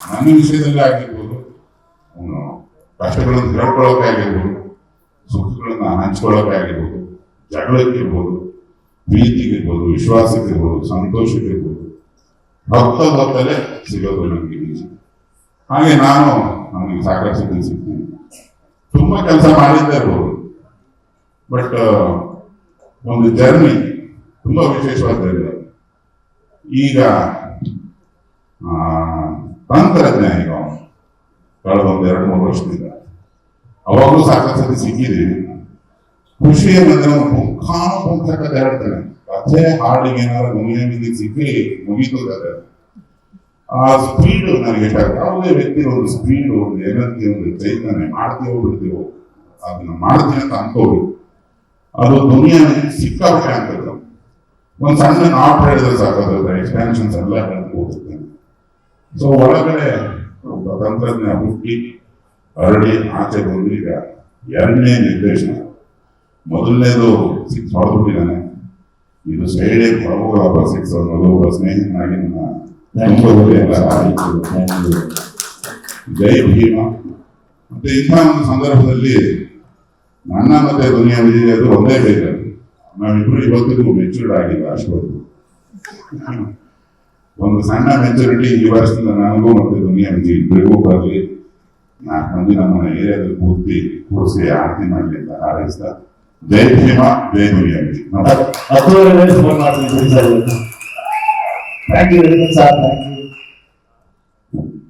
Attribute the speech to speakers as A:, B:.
A: ನನ್ನ ವಿಷಯದಲ್ಲಿ ಆಗಿರ್ಬೋದು, ಅವನು ಕಷ್ಟಗಳನ್ನು ಹೇಳ್ಕೊಳ್ಳೋಕೆ ಆಗಿರ್ಬೋದು, ಸುಖಗಳನ್ನ ಹಂಚ್ಕೊಳ್ಳೋಕೆ ಆಗಿರ್ಬೋದು, ಜಗಳಕ್ಕಿರ್ಬೋದು, ಪ್ರೀತಿಗಿರ್ಬೋದು, ವಿಶ್ವಾಸಕ್ಕಿರ್ಬೋದು, ಸಂತೋಷಕ್ಕಿರ್ಬೋದು, ಹೊತ್ತಲ್ಲೇ ಸಿಗೋದು ನನಗೆ ಬೀಜ. ಹಾಗೆ ನಾನು ನನಗೆ ಸಾಕಷ್ಟು ಸಿಗ್ತೀನಿ. ತುಂಬಾ ಕೆಲಸ ಮಾಡಿದ್ದೇ ಇರ್ಬೋದು, ಬಟ್ ಒಂದು ಜರ್ನಿ ತುಂಬಾ ವಿಶೇಷವಾದ. ಈಗ ತಂತ್ರಜ್ಞಾನಿಗ ಕಳೆದ ಒಂದು 2-3 ವರ್ಷದಿಂದ ಅವಾಗಲೂ ಸಾಕಷ್ಟು ಸಿಕ್ಕಿದ್ದೀವಿ. ಖುಷಿ ಅನ್ನೋದ್ರೆ ಮುಖಾನುಮುಖತೆ ಹೇಳ್ತಾನೆ, ಕಥೆ ಹಾಡಿಗೆ ಏನಾದ್ರು ದುನಿಯಾವಿಗೆ ಸಿಕ್ಕಿ ಮುಗಿತು ಕಥೆ. ಆ ಸ್ಪೀಡ್ ನನಗೆ ಇಷ್ಟ ಆಗುತ್ತೆ. ಯಾವುದೇ ವ್ಯಕ್ತಿ ಒಂದು ಸ್ಪೀಡ್, ಒಂದು ಎನರ್ಜಿ, ಒಂದು ಚೈತನ್ಯ, ಮಾಡ್ತೀವೋ ಬಿಡ್ತೀವೋ ಅದನ್ನ ಮಾಡ್ತೀನಿ ಅಂತ ಅನ್ಕೋಬೇಕು. ಅದು ದುನಿಯಾವಿಗೆ ಸಿಕ್ಕಾಪಟ್ಟೆ ಅಂತದ್ದು. ಒಂದು ಸಣ್ಣ ನಾಟ್ ಹೇಳಿದ್ರೆ ಸಾಕಾದ್ರೆ ಎಕ್ಸ್ಪ್ಯಾನ್ಷನ್ಸ್ ಎಲ್ಲ ಹೇಳ್ತಾ ಹೋಗುತ್ತೆ. ಸೊ ಒಳಗಡೆ ಒಬ್ಬ ತಂತ್ರಜ್ಞ ಹುಟ್ಟಿ ಹರಡಿ ಆಚೆ ಬಂದು ಈಗ 2ನೇ ನಿರ್ದೇಶನ. ಮೊದಲನೇದು 6 ಹೊಡೆದ್ಬಿಟ್ಟಿದ್ದಾನೆ. ಇದು ಸೈಡೇ ಹೊರಗೋಗಪ್ಪ 6 ಅನ್ನೋದು ಒಬ್ಬ ಸ್ನೇಹಿತನಾಗಿ ಜೈ ಭೀಮ. ಮತ್ತೆ ಇಂಥ ಒಂದು ಸಂದರ್ಭದಲ್ಲಿ ನನ್ನ ಮತ್ತೆ ದುನಿಯಾ ವಿಜಯ್ ಅದು ಒಂದೇ ಬೇಕಾದ್ರೆ ನಾವಿಬ್ರು ಇವತ್ತಿಗೂ ಮೆಚೂರ್ಡ್ ಆಗಿಲ್ಲ. ಅಷ್ಟೊಂದು ಒಂದು ಸಣ್ಣ ಮೆಚುರಿಟಿ ಈ ವರ್ಷದಿಂದ ನನಗೂ ಮತ್ತೆ ದುನಿಯಾ ವಿಜಯ್ ಇಬ್ಬರಿಗೂ ಬರಲಿ. 4 ಮಂದಿ ನಮ್ಮ ಏರಿಯಾದಲ್ಲಿ ಕೂರಿಸಿ ಆರತಿ ಮಾಡಲಿ ಅಂತ ಹಾರೈಸ್ತಾ ಜೈ ಭೀಮ, ಜೈ Duniya Vijay.
B: Thank you very much sir. Thank you.